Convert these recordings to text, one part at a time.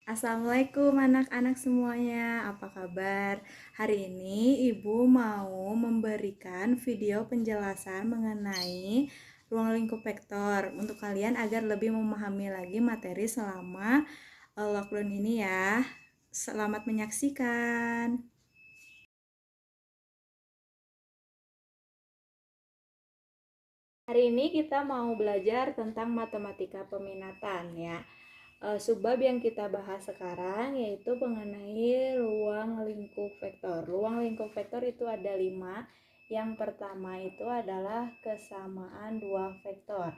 Assalamualaikum anak-anak semuanya, apa kabar? Hari ini Ibu mau memberikan video penjelasan mengenai ruang lingkup vektor untuk kalian agar lebih memahami lagi materi selama lockdown ini ya. Selamat menyaksikan. Hari ini kita mau belajar tentang matematika peminatan ya. Subbab yang kita bahas sekarang yaitu mengenai ruang lingkup vektor. Ruang lingkup vektor itu ada 5. Yang pertama itu adalah kesamaan dua vektor.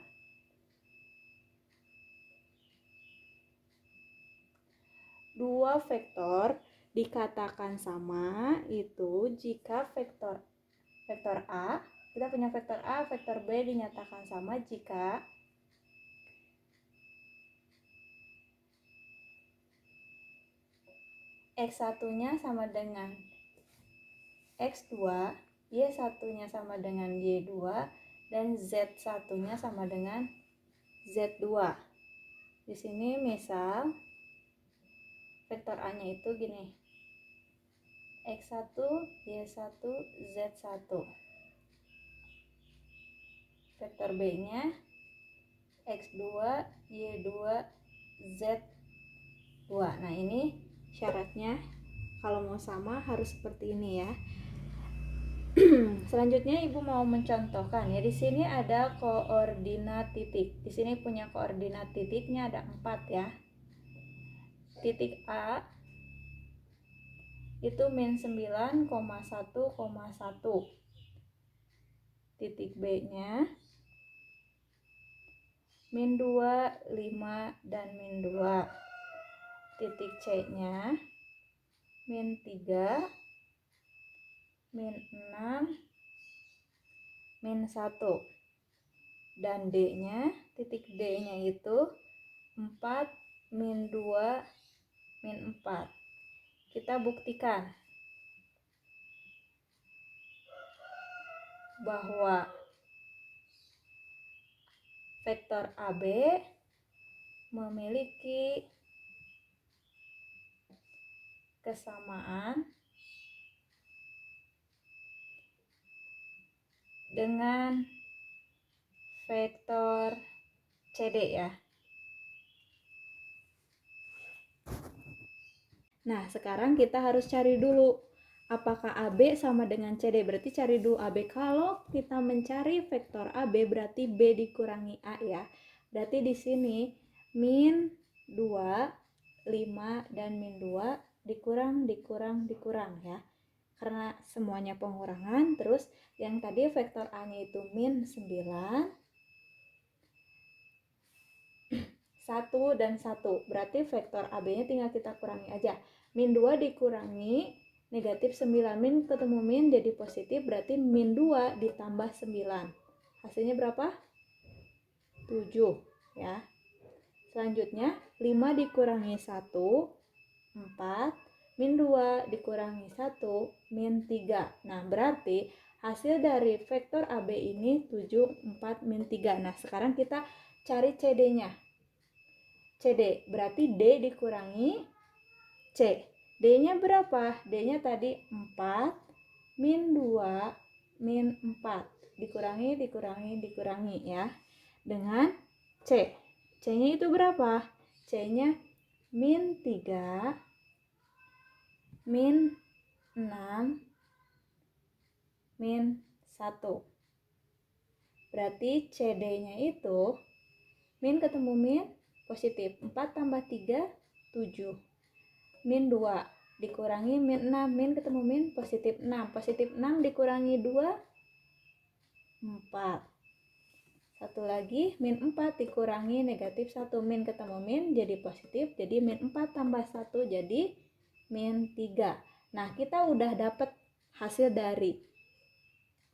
Dua vektor dikatakan sama itu jika vektor A, kita punya vektor A, vektor B dinyatakan sama jika X1-nya sama dengan X2, Y1-nya sama dengan Y2, dan Z1-nya sama dengan Z2. Di sini misal vektor A-nya itu gini. X1, Y1, Z1. Vektor B-nya X2, Y2, Z2. Nah, ini syaratnya kalau mau sama harus seperti ini ya. Selanjutnya Ibu mau mencontohkan ya. Di sini ada koordinat titik. Di sini punya koordinat titiknya ada 4 ya. Titik A itu min 9,1,1. Titik B-nya min 2, 5, dan min 2. Titik C-nya min 3, min 6, min 1. Dan D-nya, titik D-nya itu 4, min 2, min 4. Kita buktikan bahwa vektor AB memiliki kesamaan dengan vektor CD ya. Nah, sekarang kita harus cari dulu apakah AB sama dengan CD. Berarti cari dulu AB. Kalau kita mencari vektor AB berarti B dikurangi A ya. Berarti di sini min 2, 5, dan min 2 dikurang ya. Karena semuanya pengurangan. Terus yang tadi vektor A-nya itu min 9, 1 dan 1. Berarti vektor AB-nya tinggal kita kurangi aja. Min 2 dikurangi negatif 9. Min ketemu min jadi positif. Berarti min 2 ditambah 9. Hasilnya berapa? 7 ya. Selanjutnya 5 dikurangi 1, 4. Min 2 dikurangi 1, min 3. Nah, berarti hasil dari vektor AB ini 7, 4, min 3. Nah, sekarang kita cari CD-nya. CD, berarti D dikurangi C. D-nya berapa? D-nya tadi 4, min 2, min 4. Dikurangi ya. Dengan C. C-nya itu berapa? C-nya min 3, min 6, min 1. Berarti CD-nya itu min ketemu min positif. 4 tambah 3, 7. Min 2 dikurangi min 6. Min ketemu min positif 6. Positif 6 dikurangi 2, 4. Satu lagi min 4 dikurangi negatif 1. Min ketemu min jadi positif. Jadi min 4 tambah 1 jadi min 3. Nah, kita udah dapat hasil dari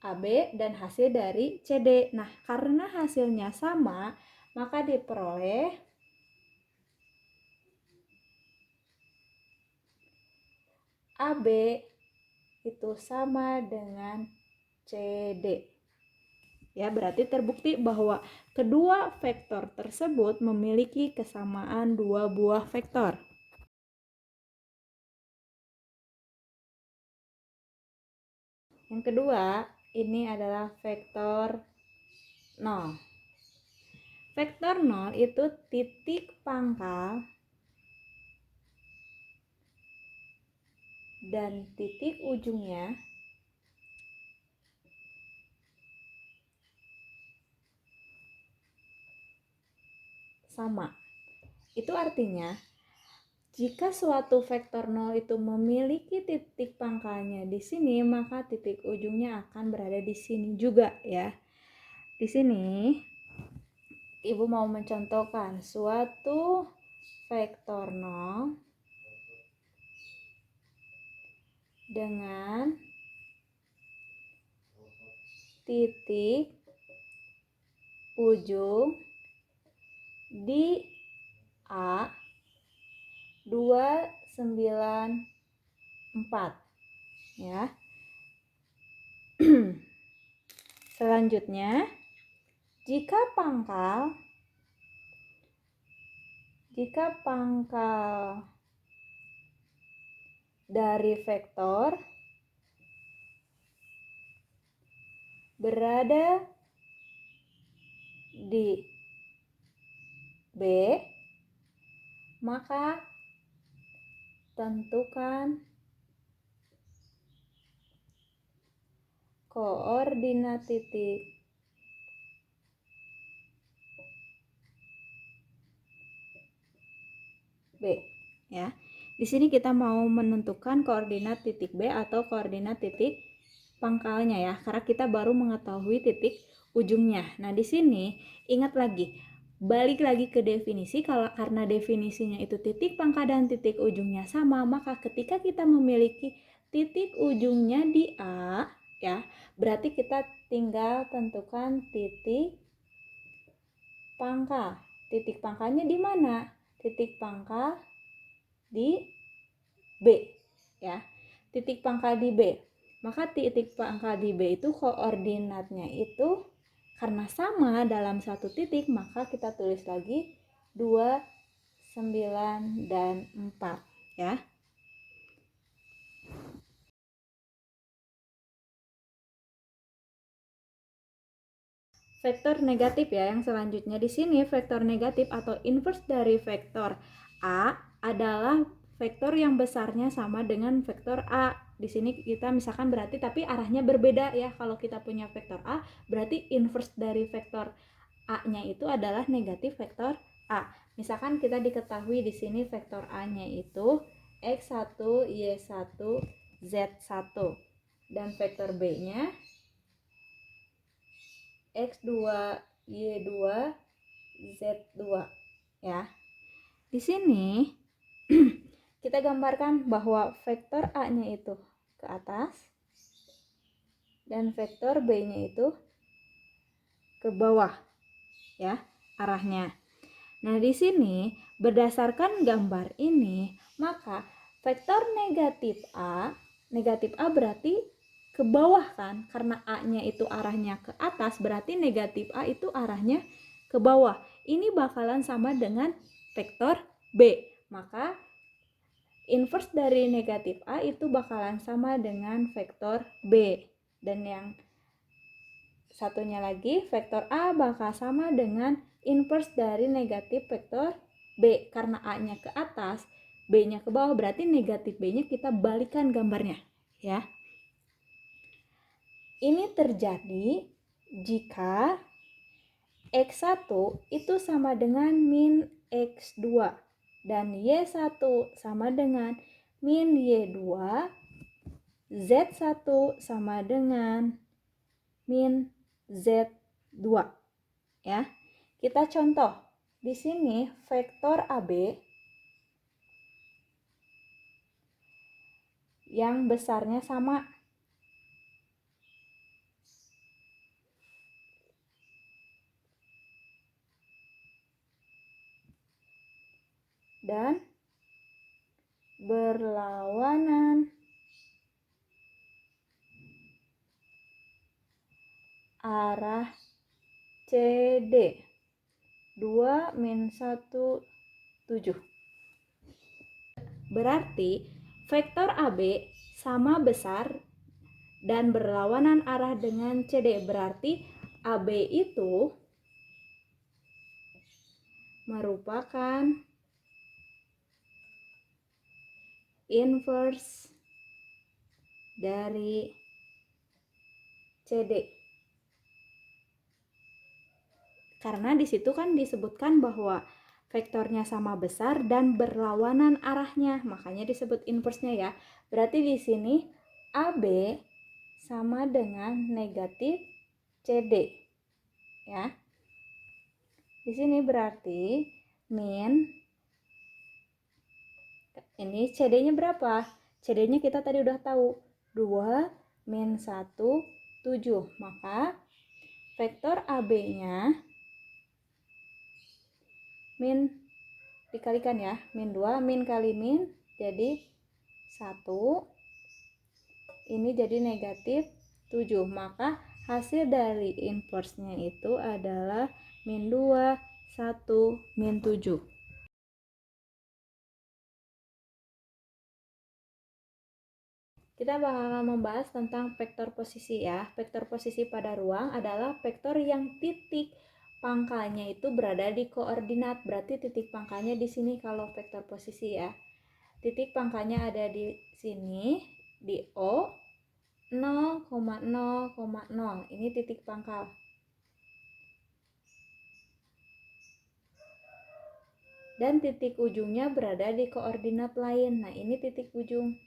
AB dan hasil dari CD. Nah, karena hasilnya sama, maka diperoleh AB itu sama dengan CD. Ya, berarti terbukti bahwa kedua vektor tersebut memiliki kesamaan dua buah vektor. Yang kedua, ini adalah vektor 0. Vektor 0 itu titik pangkal dan titik ujungnya sama. Itu artinya jika suatu vektor 0 itu memiliki titik pangkalnya di sini, maka titik ujungnya akan berada di sini juga ya. Di sini Ibu mau mencontohkan suatu vektor 0 dengan titik ujung di A 294 ya. Selanjutnya, jika pangkal dari vektor berada di B, maka tentukan koordinat titik B ya. Di sini kita mau menentukan koordinat titik B atau koordinat titik pangkalnya ya, karena kita baru mengetahui titik ujungnya. Nah, di sini ingat lagi, balik lagi ke definisi, karena definisinya itu titik pangkal dan titik ujungnya sama, maka ketika kita memiliki titik ujungnya di A ya, berarti kita tinggal tentukan titik pangkal. Titik pangkalnya di mana? Titik pangkal di B ya. Titik pangkal di B. Maka titik pangkal di B itu koordinatnya itu karena sama dalam satu titik, maka kita tulis lagi 2, 9, dan 4 ya. Vektor negatif ya, yang selanjutnya di sini vektor negatif atau inverse dari vektor A adalah vektor yang besarnya sama dengan vektor A. Di sini kita misalkan berarti tapi arahnya berbeda ya. Kalau kita punya vektor A, berarti inverse dari vektor A-nya itu adalah negatif vektor A. Misalkan kita diketahui di sini vektor A-nya itu X1, Y1, Z1 dan vektor B-nya X2, Y2, Z2 ya. Di sini kita gambarkan bahwa vektor A-nya itu ke atas dan vektor B-nya itu ke bawah ya arahnya. Nah, di sini berdasarkan gambar ini, maka vektor negatif A berarti ke bawah kan, karena A-nya itu arahnya ke atas, berarti negatif A itu arahnya ke bawah. Ini bakalan sama dengan vektor B. Maka inverse dari negatif A itu bakalan sama dengan vektor B. Dan yang satunya lagi, vektor A bakal sama dengan inverse dari negatif vektor B. Karena A-nya ke atas, B-nya ke bawah, berarti negatif B-nya kita balikan gambarnya ya. Ini terjadi jika X1 itu sama dengan min X2 dan Y1 sama dengan min Y2, Z1 sama dengan min Z2 ya. Kita contoh. Di sini vektor AB yang besarnya sama. Dan berlawanan arah CD 2 min 1 7. Berarti vektor AB sama besar dan berlawanan arah dengan CD. Berarti AB itu merupakan inverse dari CD. Karena di situ kan disebutkan bahwa vektornya sama besar dan berlawanan arahnya, makanya disebut inverse-nya ya. Berarti di sini AB sama dengan negatif CD. Ya. Di sini berarti min ini CD-nya berapa? CD-nya kita tadi udah tahu 2 min 1 7. Maka vektor AB-nya min dikalikan ya, min 2 min kali min jadi 1, ini jadi negatif 7. Maka hasil dari inverse-nya itu adalah min 2 1 min 7. Kita bakal membahas tentang vektor posisi ya. Vektor posisi pada ruang adalah vektor yang titik pangkalnya itu berada di koordinat. Berarti titik pangkalnya di sini kalau vektor posisi ya. Titik pangkalnya ada di sini, di O 0,0,0. Ini titik pangkal. Dan titik ujungnya berada di koordinat lain. Nah, ini titik ujung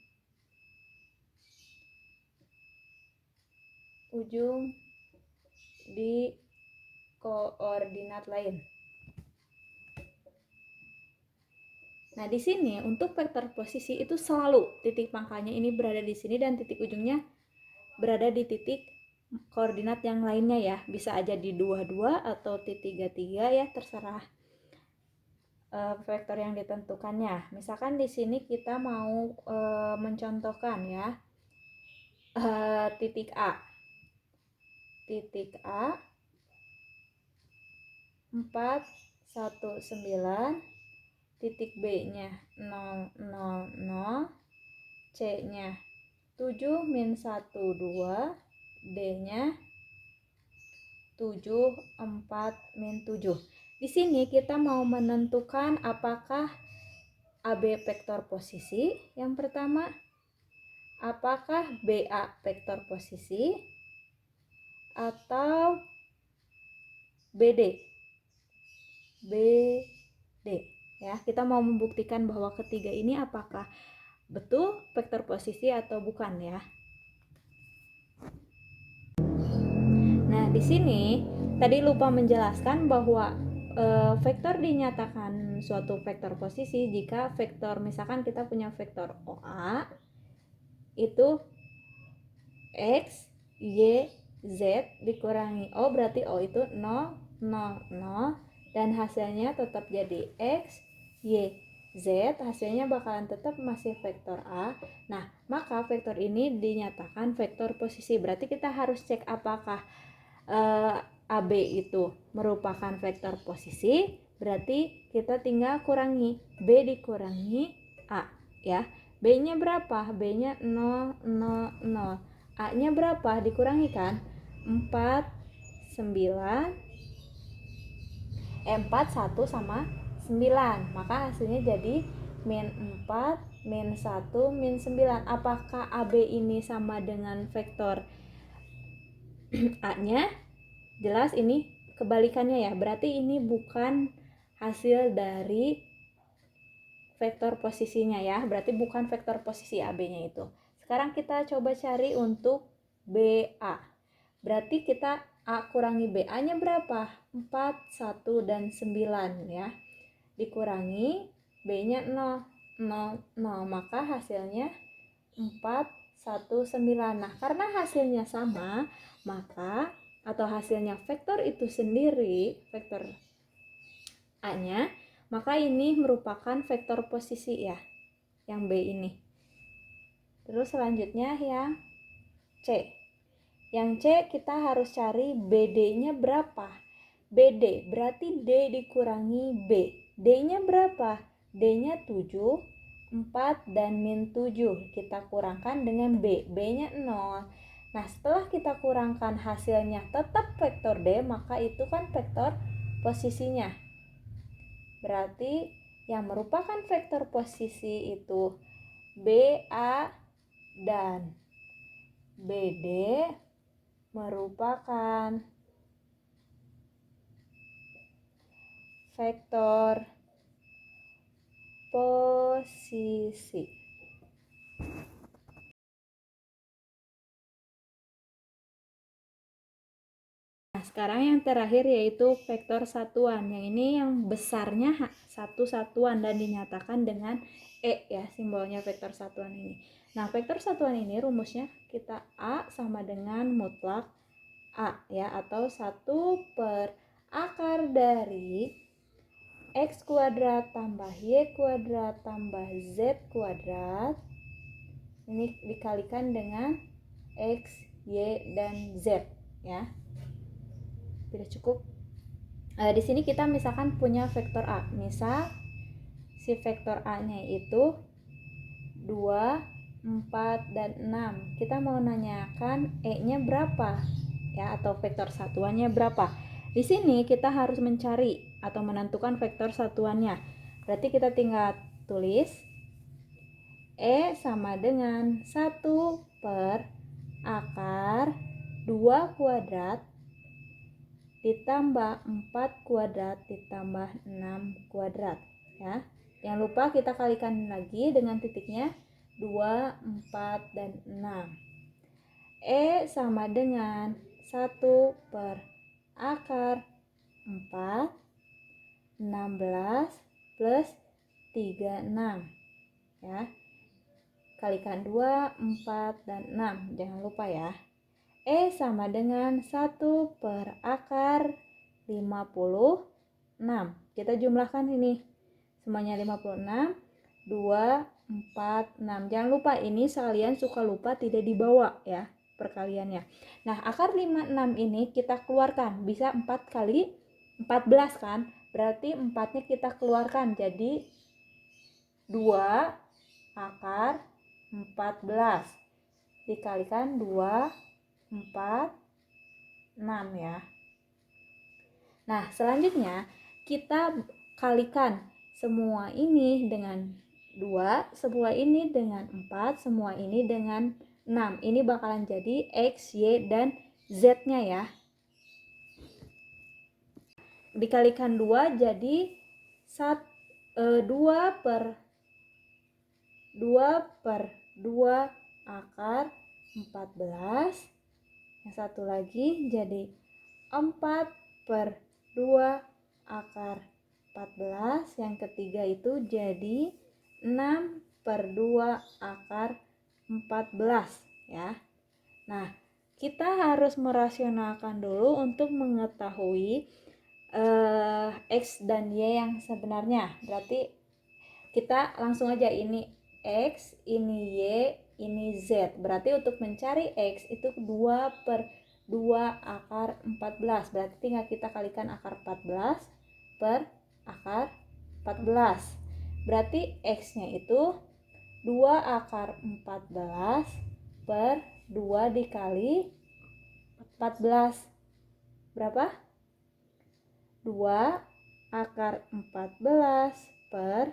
di koordinat lain. Nah, di sini untuk vektor posisi itu selalu titik pangkalnya ini berada di sini dan titik ujungnya berada di titik koordinat yang lainnya ya. Bisa aja di 22 atau di 33 ya, terserah vektor yang ditentukannya. Misalkan di sini kita mau mencontohkan ya. Titik A 4 1 9, titik B-nya 0 0 0, C-nya 7 min 1 2, D-nya 7 4 min 7. Di sini kita mau menentukan apakah AB vektor posisi yang pertama, apakah BA vektor posisi, atau BD ya. Kita mau membuktikan bahwa ketiga ini apakah betul vektor posisi atau bukan ya. Nah, di sini tadi lupa menjelaskan bahwa vektor dinyatakan suatu vektor posisi jika vektor, misalkan kita punya vektor OA itu X, Y, Z dikurangi O, berarti O itu 0, 0, 0, dan hasilnya tetap jadi X, Y, Z, hasilnya bakalan tetap masih vektor A. Nah, maka vektor ini dinyatakan vektor posisi. Berarti kita harus cek apakah AB itu merupakan vektor posisi. Berarti kita tinggal kurangi B dikurangi A ya. B-nya berapa? B-nya 0, 0, 0. A-nya berapa? Dikurangi kan? 4, 9, 1 sama 9. Maka hasilnya jadi min 4, min 1, min 9. Apakah AB ini sama dengan vektor A-nya? Jelas ini kebalikannya ya. Berarti ini bukan hasil dari vektor posisinya ya. Berarti bukan vektor posisi AB-nya itu. Sekarang kita coba cari untuk BA. Berarti kita A kurangi BA-nya berapa? 4, 1, dan 9 ya. Dikurangi B-nya 0, 0, 0. Maka hasilnya 4, 1, 9. Nah, karena hasilnya sama, maka atau hasilnya vektor itu sendiri, vektor A-nya, maka ini merupakan vektor posisi ya, yang B ini. Terus selanjutnya yang C. Yang C kita harus cari BD-nya berapa? BD berarti D dikurangi B. D-nya berapa? D-nya 7, 4, dan min 7. Kita kurangkan dengan B. B-nya 0. Nah, setelah kita kurangkan hasilnya tetap vektor D, maka itu kan vektor posisinya. Berarti yang merupakan vektor posisi itu BA dan BD merupakan vektor posisi. Nah, sekarang yang terakhir yaitu vektor satuan. Yang ini yang besarnya satu satuan dan dinyatakan dengan E ya, simbolnya vektor satuan ini. Nah, vektor satuan ini rumusnya kita A sama dengan mutlak A ya, atau 1 per akar dari X kuadrat tambah Y kuadrat tambah Z kuadrat. Ini dikalikan dengan X, Y, dan Z ya. Tidak cukup. Di sini kita misalkan punya vektor A. Misal si vektor A-nya itu 2, 4, dan 6. Kita mau nanyakan E-nya berapa ya, atau vektor satuannya berapa. Di sini kita harus mencari atau menentukan vektor satuannya. Berarti kita tinggal tulis E sama dengan 1 per akar 2 kuadrat ditambah 4 kuadrat ditambah 6 kuadrat ya. Jangan lupa kita kalikan lagi dengan titiknya 2, 4, dan 6. E sama dengan 1 per akar 4, 16 plus 36 ya. Kalikan 2, 4, dan 6. Jangan lupa ya. E sama dengan 1 per akar 56. Kita jumlahkan ini. Semuanya 56. 2, 4, 6. Jangan lupa ini sekalian suka lupa tidak dibawa ya perkaliannya. Nah, akar 56 ini kita keluarkan. Bisa 4 kali 14 kan? Berarti 4-nya kita keluarkan. Jadi 2 akar 14 dikalikan 2, 4, 6 ya. Nah, selanjutnya kita kalikan semua ini dengan 2, semua ini dengan 4, semua ini dengan 6. Ini bakalan jadi X, Y, dan Z-nya ya. Dikalikan 2 jadi 2 per 2 akar 14. Yang satu lagi jadi 4 per 2 akar 14. Yang ketiga itu jadi 6 per 2 akar 14 ya. Nah, kita harus merasionalkan dulu untuk mengetahui X dan Y yang sebenarnya. Berarti kita langsung aja, ini X, ini Y, ini Z. Berarti untuk mencari X itu 2 per 2 akar 14. Berarti tinggal kita kalikan akar 14 per akar 14. Berarti X-nya itu 2 akar 14 per 2 dikali 14. Berapa? 2 akar 14 per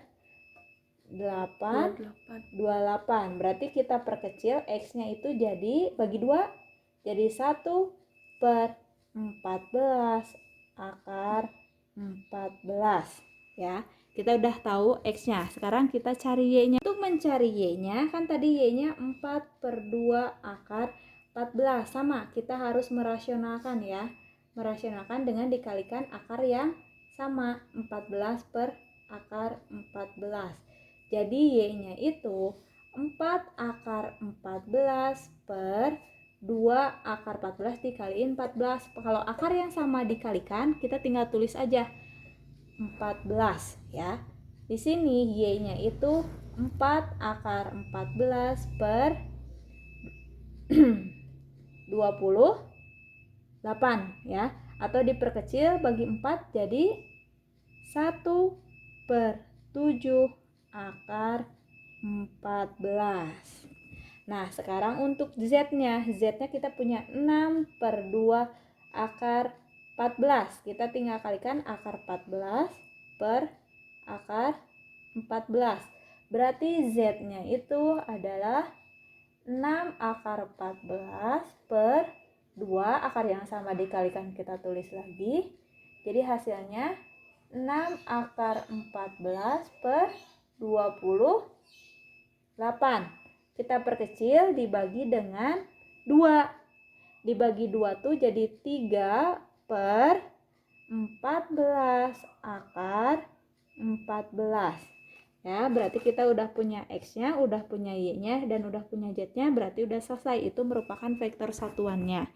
28. Berarti kita perkecil X-nya itu jadi bagi 2 jadi 1 per 14 akar 14 ya. Kita udah tahu X-nya. Sekarang kita cari Y-nya. Untuk mencari Y-nya kan tadi Y-nya 4 per 2 akar 14. Sama, kita harus merasionalkan ya. Merasionalkan dengan dikalikan akar yang sama, 14 per akar 14. Jadi Y-nya itu 4 akar 14 per 2 akar 14 dikaliin 14. Kalau akar yang sama dikalikan, kita tinggal tulis aja 14 ya. Di sini Y-nya itu 4 akar 14 per 28 ya. Atau diperkecil bagi 4 jadi 1 per 7 akar 14. Nah, sekarang untuk Z-nya. Z-nya kita punya 6/2 akar 14. Kita tinggal kalikan akar 14 per akar 14. Berarti Z-nya itu adalah 6 akar 14 per 2 akar yang sama dikalikan kita tulis lagi. Jadi hasilnya 6 akar 14 per 28. Kita perkecil dibagi dengan 2. Dibagi 2 tuh jadi 3 per 14 akar 14. Ya, berarti kita udah punya X-nya, udah punya Y-nya, dan udah punya Z-nya, berarti udah selesai. Itu merupakan vektor satuannya.